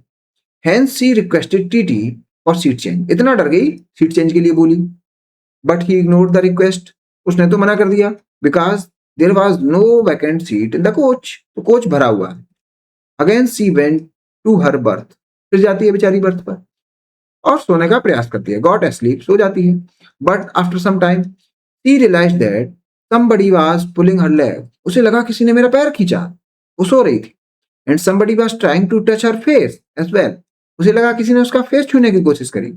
hence she requested TT for seat change. इतना डर गई सीट चेंज के लिए बोली, but he ignored the request. उसने तो मना कर दिया because there was no vacant seat in the coach. तो कोच भरा हुआ है। Again she went to her berth. फिर जाती है बेचारी बर्थ पर और सोने का प्रयास करती है, गॉट एस्लीप, सो जाती है। But after some time she realised that somebody was pulling her leg। उसे लगा किसी ने मेरा पैर खींचा। वो सो रही थी and somebody was trying to touch her face as well। उसे लगा किसी ने उसका फेस छूने की कोशिश करी।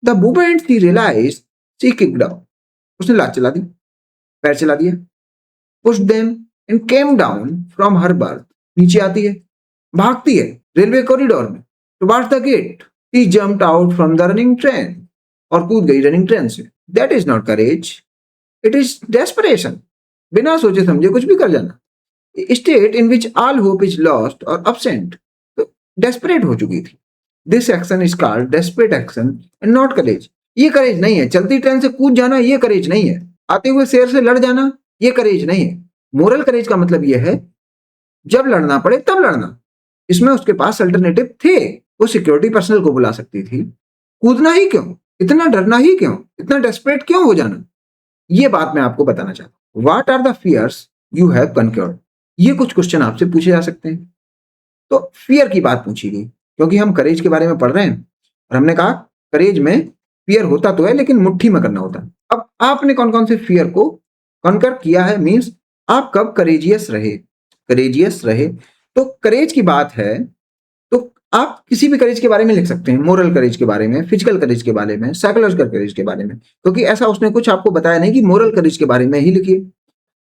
The moment she realized she kicked out। उसने लात चला दी, पैर चला दिया। pushed them and came down from her berth। नीचे आती है, भागती है रेलवे कॉरिडोर में towards the gate। She jumped out from the running train। और कूद गई रनिंग ट्रेन से। That is not courage, it is desperation। बिना सोचे समझे कुछ भी कर जाना। State in which all hope is lost और absent। तो डेस्परेट हो चुकी थी। This action is called desperate action and not courage. ये करेज नहीं है। चलती ट्रेन से कूद जाना ये करेज नहीं है। आते हुए शेर से लड़ जाना ये करेज नहीं है। मोरल करेज का मतलब यह है जब लड़ना पड़े तब लड़ना। इसमें उसके पास अल्टरनेटिव थे। वो सिक्योरिटी पर्सनल को बुला सकती थी। कूदना ही क्यों, इतना डरना ही क्यों, इतना डेस्परेट क्यों हो जाना? ये बात मैं आपको बताना चाहता हूं। What are the fears you have conquered? ये कुछ क्वेश्चन आपसे पूछे जा सकते हैं। तो फियर की बात पूछी गई क्योंकि हम करेज के बारे में पढ़ रहे हैं और हमने कहा करेज में फियर होता तो है लेकिन मुट्ठी में करना होता है। अब आपने कौन कौन से फियर को कॉन्कर किया है, मींस आप कब करेजियस रहे, करेजियस रहे। तो करेज की बात है तो आप किसी भी करेज के बारे में लिख सकते हैं। मोरल करेज के बारे में, फिजिकल करेज के बारे में, साइकोलॉजिकल करेज के बारे में, क्योंकि ऐसा उसने कुछ आपको बताया नहीं कि मोरल करेज के बारे में ही लिखिए।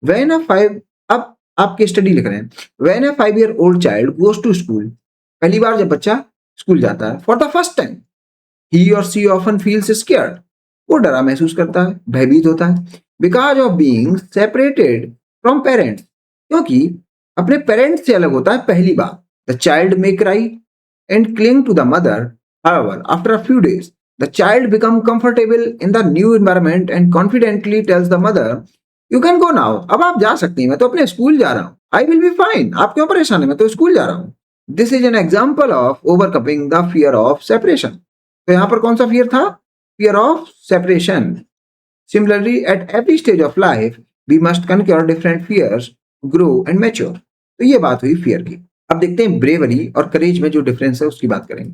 व्हेन अ फाइव, अब आपकी स्टडी लिख रहे हैं। When a 5 year old child goes to school, पहली बार जब बच्चा स्कूल जाता है, फॉर द फर्स्ट टाइम ही और सी ऑफन फील्स स्केयर्ड। वो डरा महसूस करता है, भयभीत होता है। Because of being separated from parents, क्योंकि अपने पेरेंट्स से अलग होता है पहली बार। The child may cry and cling to the mother। However, after a few days, the child becomes comfortable in the new environment and confidently tells the mother, "You can go now। अब आप जा सकती हैं, मैं तो अपने school जा रहा हूँ। I will be fine। आप क्यों परेशान हैं, मैं तो स्कूल जा रहा हूँ। This is an example of overcoming the fear of separation। तो यहाँ पर कौन सा फियर था? Fear of separation। Similarly, at every stage of life, we must conquer different fears, grow and mature. तो ये बात हुई फियर की। अब देखते हैं ब्रेवरी और करेज में जो डिफरेंस है उसकी बात करेंगे।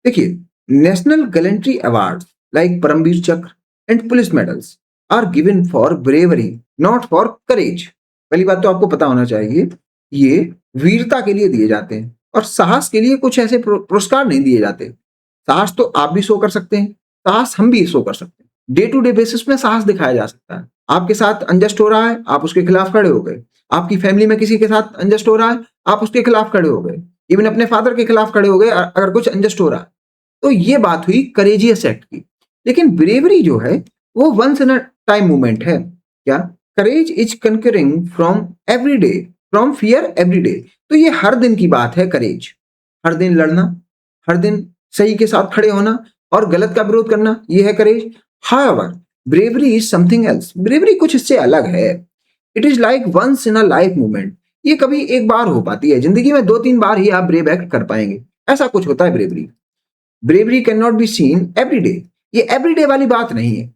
देखिए, national gallantry award like Param Vir Chakra and police medals are given for bravery, not for courage. पहली बात तो आपको पता होना चाहिए, ये वीरता के लिए दिए जाते हैं और साहस के लिए कुछ ऐसे पुरस्कार नहीं दिए जाते। साहस तो आप भी शो कर सकते हैं, साहस हम भी शो कर सकते हैं। डे टू डे बेसिस में साहस दिखाया जा सकता है। आपके साथ अनजस्ट हो रहा है, आप उसके खिलाफ खड़े हो गए। आपकी फैमिली में किसी के साथ अनजस्ट हो रहा है, आप उसके खिलाफ खड़े हो गए। इवन अपने फादर के खिलाफ खड़े हो गए अगर कुछ अनजस्ट हो रहा है। तो ये बात हुई करेजियस एक्ट की। लेकिन ब्रेवरी जो है वो once in a time moment है। क्या? Courage is conquering from every day, from fear every day. तो ये हर दिन की बात है करेज। हर दिन लड़ना, हर दिन सही के साथ खड़े होना और गलत का विरोध करना, ये है courage. However, bravery is something else. Bravery कुछ इससे अलग है। It is like once in a life movement. ये कभी एक बार हो पाती है जिंदगी में, 2-3 बार ही आप ब्रेव एक्ट कर पाएंगे, ऐसा कुछ होता है bravery. Bravery can not be seen every day. ये एवरीडे वाली बात नहीं है।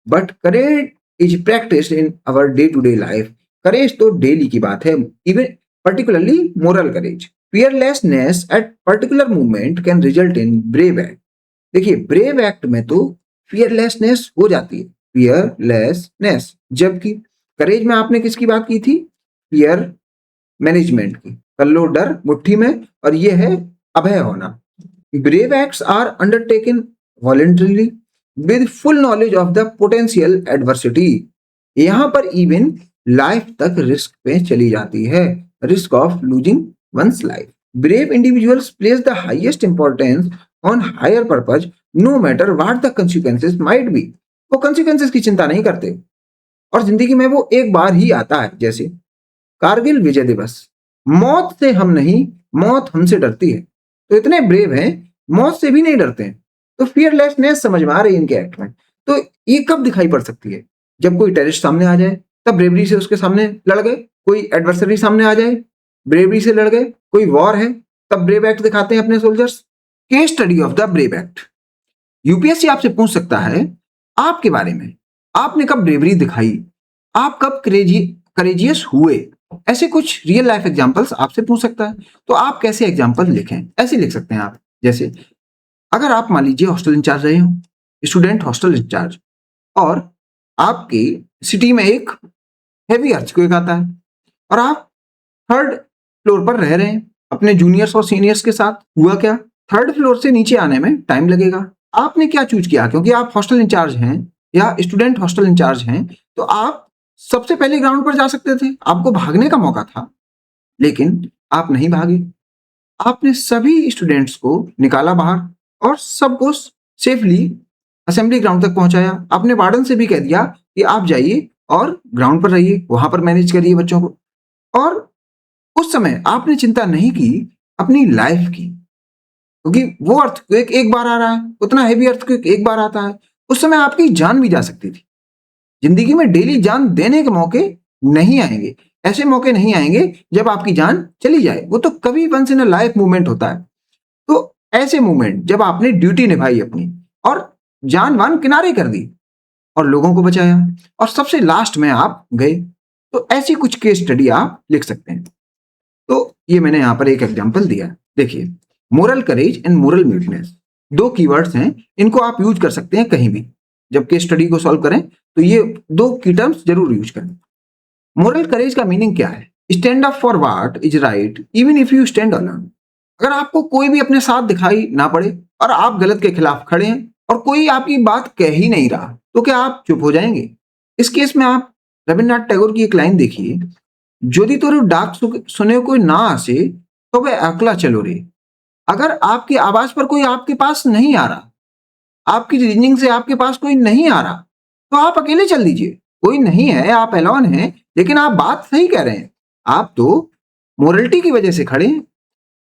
But courage is practised in our day to day life. Courage तो डेली की बात है, even particularly moral courage. Fearlessness at particular movement can result in brave act. देखिए, ब्रेव एक्ट में तो फियरलेसनेस हो जाती है, फियरलेसनेस। जबकि करेज में आपने किसकी बात की थी? फियर मैनेजमेंट की। कल्लो डर मुट्ठी में, और ये है अभय होना। Brave acts are undertaken voluntarily with full knowledge of the potential adversity. यहां पर इवन लाइफ तक रिस्क पे चली जाती है, risk of losing one's life. Brave individuals place the highest importance on higher purpose, no matter what the consequences might be. वो consequences की चिंता नहीं करते और जिंदगी में वो एक बार ही आता है। जैसे कारगिल विजय दिवस, मौत से हम नहीं, मौत हमसे डरती है। तो इतने ब्रेव हैं, मौत से भी नहीं डरते हैं। तो फियरलेसनेस समझ में आ रही है इनके एक्ट में। तो ये कब दिखाई पड़ सकती है? जब कोई टेररिस्ट सामने आ जाए तब ब्रेवरी से उसके सामने लड़ गए। कोई एडवर्सरी सामने आ जाए, ब्रेवरी से लड़ गए। कोई वॉर है तब ब्रेव एक्ट दिखाते हैं अपने soldiers. Case study of the brave act. UPSC आपसे पूछ सकता है आपके बारे में, आपने कब ब्रेवरी दिखाई, आप कब करेजियस हुए। ऐसे कुछ रियल लाइफ एग्जांपल्स आपसे पूछ सकता है। तो आप कैसे एग्जांपल लिखें? ऐसे लिख सकते हैं आप, जैसे अगर आप मान लीजिए हॉस्टल इंचार्ज रहे हो, स्टूडेंट हॉस्टल इंचार्ज, और आपकी सिटी में एक हेवी अर्थक्वेक आता है और आप 3rd फ्लोर पर रह रहे हैं अपने जूनियर्स और सीनियर्स के साथ। हुआ क्या? 3rd फ्लोर से नीचे आने में टाइम लगेगा। आपने क्या चूज किया? क्योंकि आप हॉस्टल इंचार्ज हैं या स्टूडेंट हॉस्टल इंचार्ज हैं, तो आप सबसे पहले ग्राउंड पर जा सकते थे, आपको भागने का मौका था, लेकिन आप नहीं भागे। आपने सभी स्टूडेंट्स को निकाला बाहर और सबको सेफली असेंबली ग्राउंड तक पहुंचाया। आपने वार्डन से भी कह दिया कि आप जाइए और ग्राउंड पर रहिए, वहां पर मैनेज करिए बच्चों को। और उस समय आपने चिंता नहीं की अपनी लाइफ की, क्योंकि वो अर्थक्वेक एक बार आ रहा है, उतना हेवी अर्थक्वेक एक बार आता है। उस समय आपकी जान भी जा सकती थी। जिंदगी में डेली जान देने के मौके नहीं आएंगे, ऐसे मौके नहीं आएंगे जब आपकी जान चली जाए। वो तो कभी once in a life moment होता है। तो ऐसे मूवमेंट जब आपने ड्यूटी निभाई अपनी और जान वान किनारे कर दी और लोगों को बचाया और सबसे लास्ट में आप गए, तो ऐसी कुछ केस स्टडी आप लिख सकते हैं। तो ये मैंने यहां पर एक एग्जांपल दिया। देखिए, moral courage and moral muteness, 2 keywords हैं, इनको आप यूज कर सकते हैं कहीं भी जब केस स्टडी को सॉल्व करें, तो ये 2 की टर्म्स जरूर यूज करें। मोरल करेज का मीनिंग क्या है? Stand up for what is right even if you stand alone. अगर आपको कोई भी अपने साथ दिखाई ना पड़े और आप गलत के खिलाफ खड़े हैं और कोई आपकी बात कह ही नहीं रहा, तो क्या आप चुप हो जाएंगे? इस केस में आप रविन्द्रनाथ टैगोर की एक लाइन देखिए, যদি তোর डाक सुने कोई ना आसे तो वह अकला चलो रे। अगर आपकी आवाज पर कोई आपके पास नहीं आ रहा, आपकी रीजनिंग से आपके पास कोई नहीं आ रहा, तो आप अकेले चल दीजिए। कोई नहीं है, आप एलोन हैं, लेकिन आप बात सही कह रहे हैं, आप तो मोरलिटी की वजह से खड़े हैं,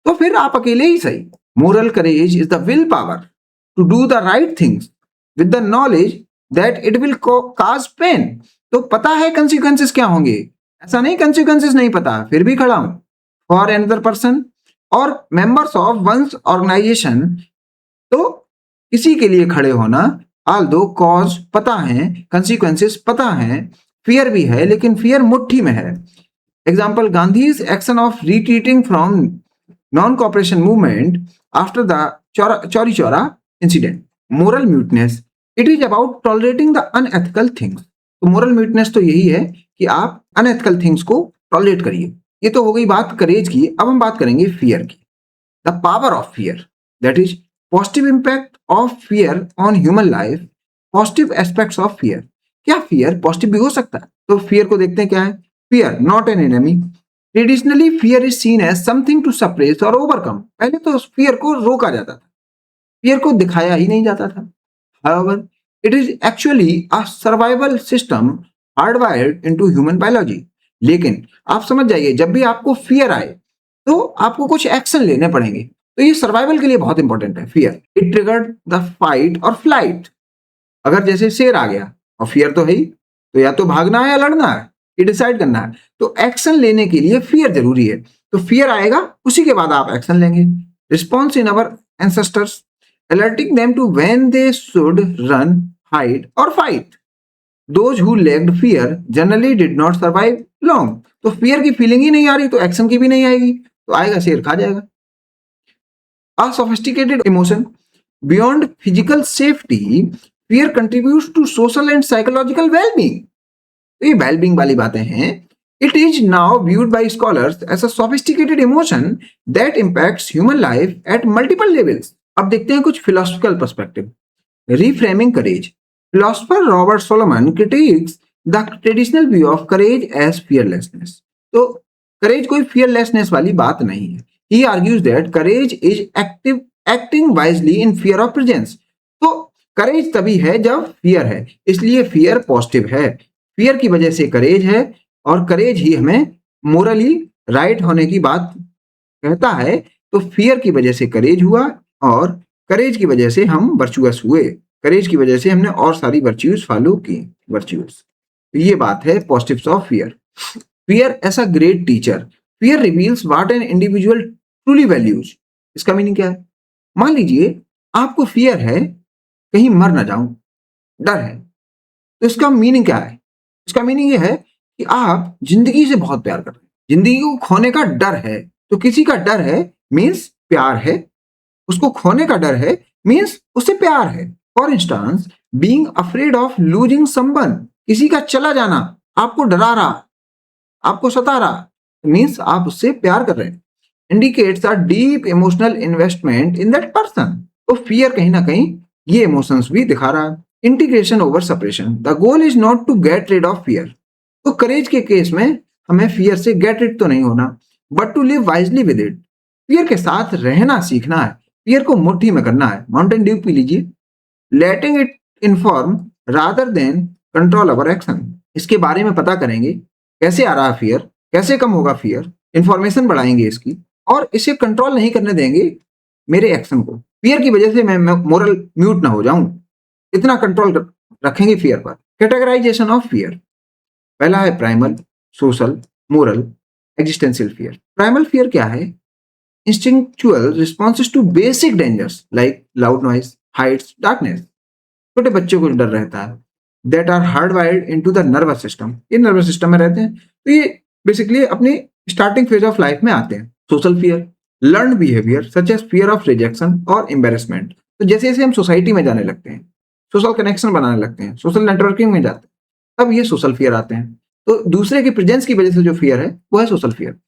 तो फिर आप अकेले ही सही। Moral courage is the will power to do the right things with the knowledge that it will cause pain. तो पता है कंसिक्वेंसेस क्या होंगे, ऐसा नहीं कंसिक्वेंसेस नहीं पता, फिर भी खड़ा हूं फॉर अनदर पर्सन और मेंबर्स ऑफ वंस ऑर्गेनाइजेशन। तो किसी के लिए खड़े होना ऑल्दो कॉज पता है, कंसिक्वेंसेस पता है, फियर भी है, लेकिन फियर मुट्ठी में है। Example, Gandhi's action of retreating from non cooperation movement after the Chauri Chaura incident. Moral muteness, it is about tolerating the unethical things. तो मोरल म्यूटनेस तो यही है कि आप अनएथिकल थिंग्स को टॉलरेट करिए। ये तो हो गई बात करेज की। अब हम बात करेंगे फियर की। The power of fear, that is positive impact of fear on human life. Positive aspects of fear, क्या फियर पॉजिटिव भी हो सकता है? तो फियर को देखते हैं क्या है। Fear not an enemy. Traditionally fear is seen as something to suppress और ओवरकम। पहले तो फियर को रोका जाता था, फियर को दिखाया ही नहीं जाता था। However, it is actually a survival system hardwired into human biology. लेकिन आप समझ जाइए, जब भी आपको फियर आए तो आपको कुछ एक्शन लेने पड़ेंगे। तो ये सर्वाइवल के लिए बहुत इंपॉर्टेंट है fear. It triggered the fight और फ्लाइट। अगर जैसे शेर आ गया और फियर तो है ही, तो या तो भागना है या लड़ना है, ये डिसाइड करना है। तो एक्शन लेने के लिए फियर जरूरी है। तो फियर आएगा, उसी के बाद आप एक्शन लेंगे। Response in our ancestors, alerting them to when they should run, hide or fight. Those who lacked fear generally did not survive long. तो फियर की फीलिंग ही नहीं आ रही तो एक्शन की भी नहीं आएगी, तो आएगा शेर खा जाएगा। A sophisticated emotion beyond physical safety, fear contributes to social and psychological well-being. तो ये वेलबींग वाली बातें हैं। It is now viewed by scholars as a sophisticated emotion that impacts human life at multiple levels. अब देखते हैं कुछ philosophical perspective. Reframing courage, philosopher Robert Solomon critics the traditional view of courage as fearlessness. तो courage कोई fearlessness वाली बात नहीं है। He argues that courage is active acting wisely in fear of presence. तो करेज तभी है जब फियर है, इसलिए फियर पॉजिटिव है। फियर की वजह से करेज है, और करेज ही हमें मोरली राइट होने की बात कहता है। तो फियर की वजह से करेज हुआ, और करेज की वजह से हम वर्चुअस हुए। करेज की वजह से हमने और सारी वर्च्यूज फॉलो की। वर्च्यूज, तो ये बात है positives of fear. Fear as a great teacher, fear reveals what an individual truly values. इसका मीनिंग क्या है? मान लीजिए आपको फियर है कहीं मर ना जाऊं, डर है, तो इसका मीनिंग क्या है? इसका मीनिंग ये है कि आप जिंदगी से बहुत प्यार कर रहे हैं, जिंदगी को खोने का डर है। तो किसी का डर है मीन्स प्यार है, उसको खोने का डर है मीन्स उससे प्यार है। For instance, being afraid of losing someone, किसी का चला जाना आपको डरा रहा, आपको सता रहा, मीन्स आप उससे प्यार कर रहे हैं। Indicates a deep emotional investment in that person. तो फियर कहीं ना कहीं ये इमोशंस भी दिखा रहा है। Integration over separation, the goal is not to get rid of fear. तो करेज के केस में हमें फियर से गेट रिड तो नहीं होना, but to live wisely with it. Fear के साथ रहना सीखना है, फियर को मुट्ठी में करना है। माउंटेन ड्यू पी लीजिए। Letting it inform rather than control our action. इसके बारे में पता करेंगे कैसे आ रहा है फियर, कैसे कम होगा फियर, इंफॉर्मेशन बढ़ाएंगे इसकी, और इसे कंट्रोल नहीं करने देंगे मेरे एक्शन को। फियर की वजह से मैं मोरल म्यूट ना हो जाऊं, इतना कंट्रोल रखेंगे फियर पर। कैटेगराइजेशन ऑफ फियर, पहला है primal, social, moral, existential fear. Primal fear क्या है? instinctual responses to basic dangers like loud noise, heights, darkness. छोटे बच्चों को डर रहता है, that are hardwired into the nervous system. ये नर्वस सिस्टम में रहते हैं, तो ये बेसिकली अपनी स्टार्टिंग फेज ऑफ लाइफ में आते हैं। Social fear, learn behaviour such as fear of rejection और एम्बेरसमेंट। तो जैसे जैसे हम सोसाइटी में जाने लगते हैं, सोशल कनेक्शन बनाने लगते हैं, सोशल नेटवर्किंग में जाते हैं, तब ये सोशल फियर आते हैं। तो दूसरे के प्रेजेंस की वजह से जो फियर है वो है social fear.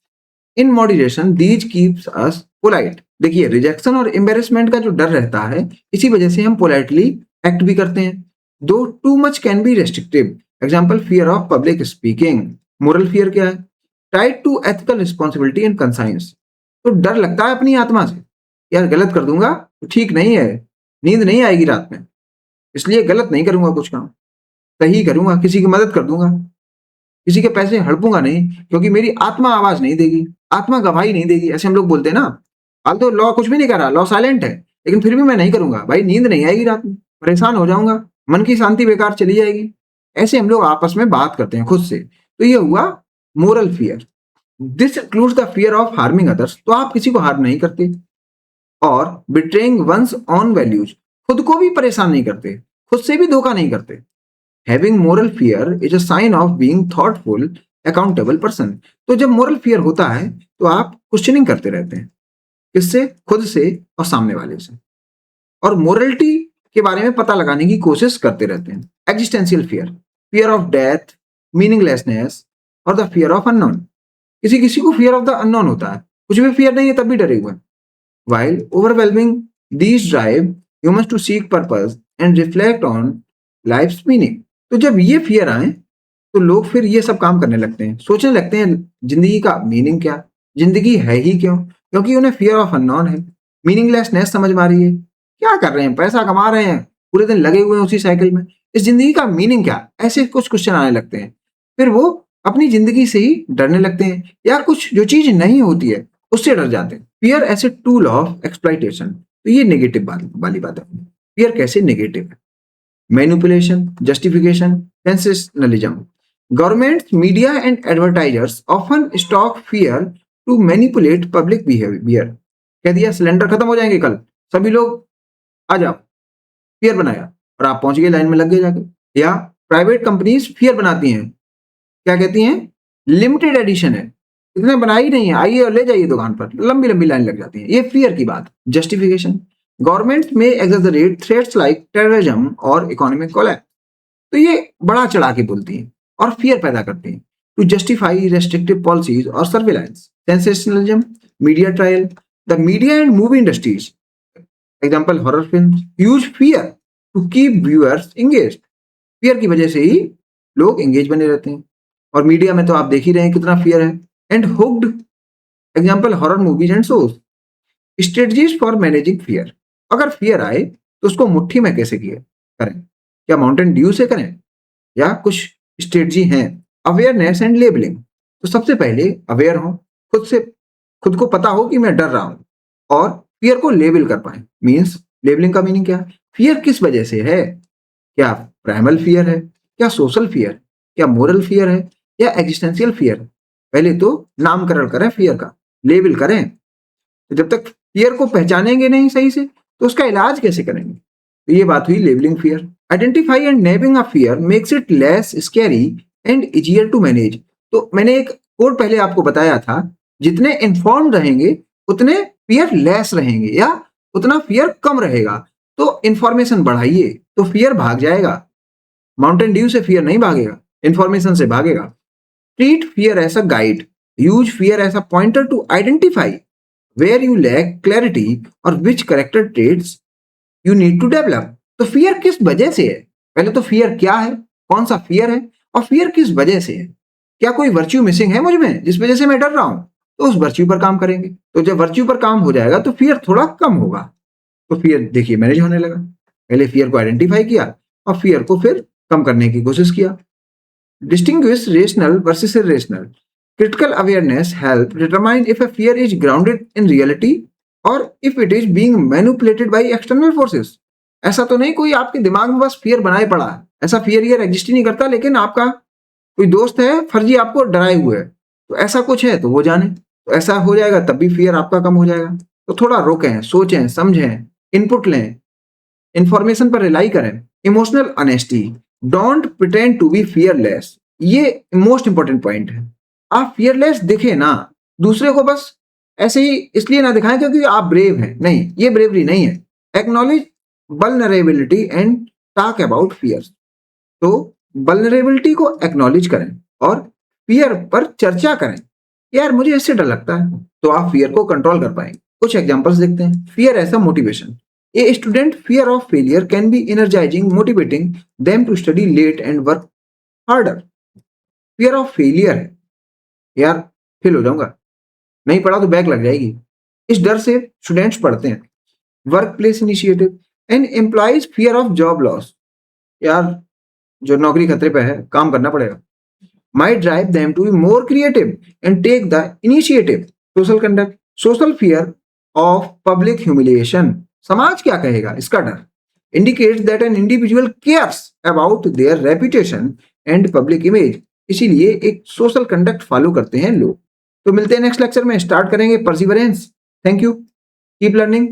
In moderation these keeps us polite. देखिए, रिजेक्शन और एम्बेरसमेंट का जो डर रहता है, इसी वजह से हम पोलाइटली एक्ट भी करते हैं। Though too much can be restrictive. Example, fear of public speaking. Moral fear क्या है? Tied to ethical responsibility and conscience. तो डर लगता है अपनी आत्मा से, यार गलत कर दूंगा तो ठीक नहीं है, नींद नहीं आएगी रात में, इसलिए गलत नहीं करूंगा, कुछ काम सही करूंगा, किसी की मदद कर दूंगा, किसी के पैसे हड़पूंगा नहीं, क्योंकि मेरी आत्मा आवाज नहीं देगी, आत्मा गवाही नहीं देगी। ऐसे हम लोग बोलते हैं ना, हाल तो लॉ कुछ भी नहीं कर रहा, लॉ साइलेंट है, लेकिन फिर भी मैं नहीं करूंगा, भाई नींद नहीं आएगी रात में, परेशान हो जाऊंगा, मन की शांति बेकार चली जाएगी। ऐसे हम लोग आपस में बात करते हैं खुद से। तो ये हुआ moral fear. This includes the fear of harming others. तो आप किसी को हार्म नहीं करते, और बिट्रेइंग वंस ऑन वैल्यूज, खुद को भी परेशान नहीं करते, खुद से भी धोखा नहीं करते। Having moral fear is a sign of being thoughtful accountable person. तो जब मोरल फियर होता है तो आप क्वेश्चनिंग करते रहते हैं, किससे? खुद से और सामने वाले से, और मोरलिटी के बारे में पता लगाने की कोशिश करते रहते हैं। Existential fear, fear of death, meaninglessness और द फियर ऑफ अननोन। किसी किसी को फियर ऑफ द अननोन होता है, कुछ भी फियर नहीं है तब भी डरे हुए हैं। While overwhelming, these drive humans to seek purpose and reflect on life's meaning. तो जब ये फियर आए तो लोग फिर ये सब काम करने लगते हैं, सोचने लगते हैं जिंदगी का मीनिंग क्या, जिंदगी है ही क्यों, क्योंकि उन्हें फियर ऑफ अननोन है। मीनिंगलेसनेस समझ में आ रही है, क्या कर रहे हैं, पैसा कमा रहे हैं, पूरे दिन लगे हुए हैं उसी साइकिल में, इस जिंदगी का मीनिंग क्या, ऐसे कुछ क्वेश्चन आने लगते हैं। फिर वो अपनी जिंदगी से ही डरने लगते हैं, या कुछ जो चीज नहीं होती है उससे डर जाते हैं। Fear as a tool of exploitation, तो ये नेगेटिव वाली बात है। फियर कैसे नेगेटिव है? Manipulation, justification, sensationalism. Government, media and advertisers often stoke fear to manipulate public behaviour. कह दिया सिलेंडर खत्म हो जाएंगे कल, सभी लोग आ जाओ, फियर बनाया और आप पहुंच गए, लाइन में लग गए जाके। या प्राइवेट कंपनीज फियर बनाती हैं, क्या कहती हैं? लिमिटेड एडिशन है, इतने बनाई नहीं है, आइए और ले जाइए दुकान पर, लंबी लंबी लाइन लग जाती है, ये फियर की बात। जस्टिफिकेशन, गवर्नमेंट में एग्जैजरेट थ्रेट्स लाइक टेररिज्म और इकोनॉमिक कोलैप्स। तो ये बड़ा चढ़ा के बोलती हैं और फियर पैदा करती हैं टू जस्टिफाई रेस्ट्रिक्टिव पॉलिसीज और surveillance. Sensationalism, media trial, the media and movie industries, example horror film, use fear to keep viewers engaged. Fear की वजह से ही लोग एंगेज बने रहते हैं, और मीडिया में तो आप देख ही रहे हैं कितना फियर है। And hooked, example horror movies and shows. Strategies for managing fear, अगर फियर आए तो उसको मुट्ठी में कैसे करें? क्या माउंटेन ड्यू से करें, या कुछ स्ट्रेटजी हैं? अवेयरनेस एंड लेबलिंग, तो सबसे पहले अवेयर हो, खुद को पता हो कि मैं डर रहा हूं, और फियर को लेबल कर पाए। मीन्स, लेबलिंग का मीनिंग क्या? फियर किस वजह से है? क्या प्राइमल फियर है, क्या सोशल फियर, क्या मोरल फियर है, या एग्जिस्टेंशियल फियर है? पहले तो नामकरण करें फियर का, लेबल करें। तो जब तक फियर को पहचानेंगे नहीं सही से तो उसका इलाज कैसे करेंगे? तो ये बात हुई labelling fear. Identify and naming a fear makes it less scary and easier to manage. तो मैंने एक कोड पहले आपको बताया था, जितने इन्फॉर्म्ड रहेंगे उतने फियर लेस रहेंगे, या उतना फियर कम रहेगा। तो इंफॉर्मेशन बढ़ाइए तो फियर भाग जाएगा। माउंटेन ड्यू से फियर नहीं भागेगा, इंफॉर्मेशन से भागेगा। Treat fear as a guide, use fear as a pointer to identify where you lack clarity और which character traits you need to develop. तो फियर किस वजह से है? पहले तो फियर क्या है, कौन सा फियर है, और फियर किस वजह से है? क्या कोई वर्च्यू मिसिंग है मुझ में जिस वजह से मैं डर रहा हूं? तो उस वर्च्यू पर काम करेंगे। तो जब वर्च्यू पर काम हो जाएगा तो फियर थोड़ा कम होगा, तो फियर देखिए मैनेज होने लगा। पहले फियर को आइडेंटिफाई किया और फियर को फिर कम करने की कोशिश किया। Distinguish rational versus irrational. Critical awareness help determine if a fear is grounded in reality or if it is being manipulated by external forces. ऐसा तो नहीं कोई आपके दिमाग में बस फियर बनाए पड़ा है, ऐसा फियर एग्जिस्ट ही नहीं करता, लेकिन आपका कोई दोस्त है फर्जी आपको डराए हुए है, तो ऐसा कुछ है तो वो जाने, तो ऐसा हो जाएगा तब भी फियर आपका कम हो जाएगा। तो थोड़ा रोकें, सोचें, समझें, इनपुट लें, इंफॉर्मेशन पर रिलाई करें। Emotional honesty, don't pretend to be fearless, ये मोस्ट इंपॉर्टेंट पॉइंट है। आप फियरलेस दिखे ना, दूसरे को बस ऐसे ही इसलिए ना दिखाएं क्योंकि आप ब्रेव हैं, नहीं, ये ब्रेवरी नहीं है। Acknowledge vulnerability and talk about fear. तो वल्नरेबिलिटी को एक्नॉलेज करें और फियर पर चर्चा करें। यार मुझे इससे डर लगता है, तो आप फियर को कंट्रोल कर पाएंगे। कुछ एग्जांपल्स देखते हैं। Fear as a motivation, a student fear of failure can be energising, motivating them to study late and work harder. Fear of failure है, यार फेल हो जाऊंगा, नहीं पढ़ा तो बैक लग जाएगी, इस डर से स्टूडेंट्स पढ़ते हैं। Workplace initiative and employees fear of job loss, यार जो नौकरी खतरे पे है, काम करना पड़ेगा। Might drive them to be more creative and take the initiative. Social conduct, social fear of public humiliation, समाज क्या कहेगा, इसका डर। Indicates that an individual cares about their reputation and public image, इसीलिए एक सोशल कंडक्ट फॉलो करते हैं लोग। तो मिलते हैं नेक्स्ट लेक्चर में, स्टार्ट करेंगे perseverance. Thank you, keep learning.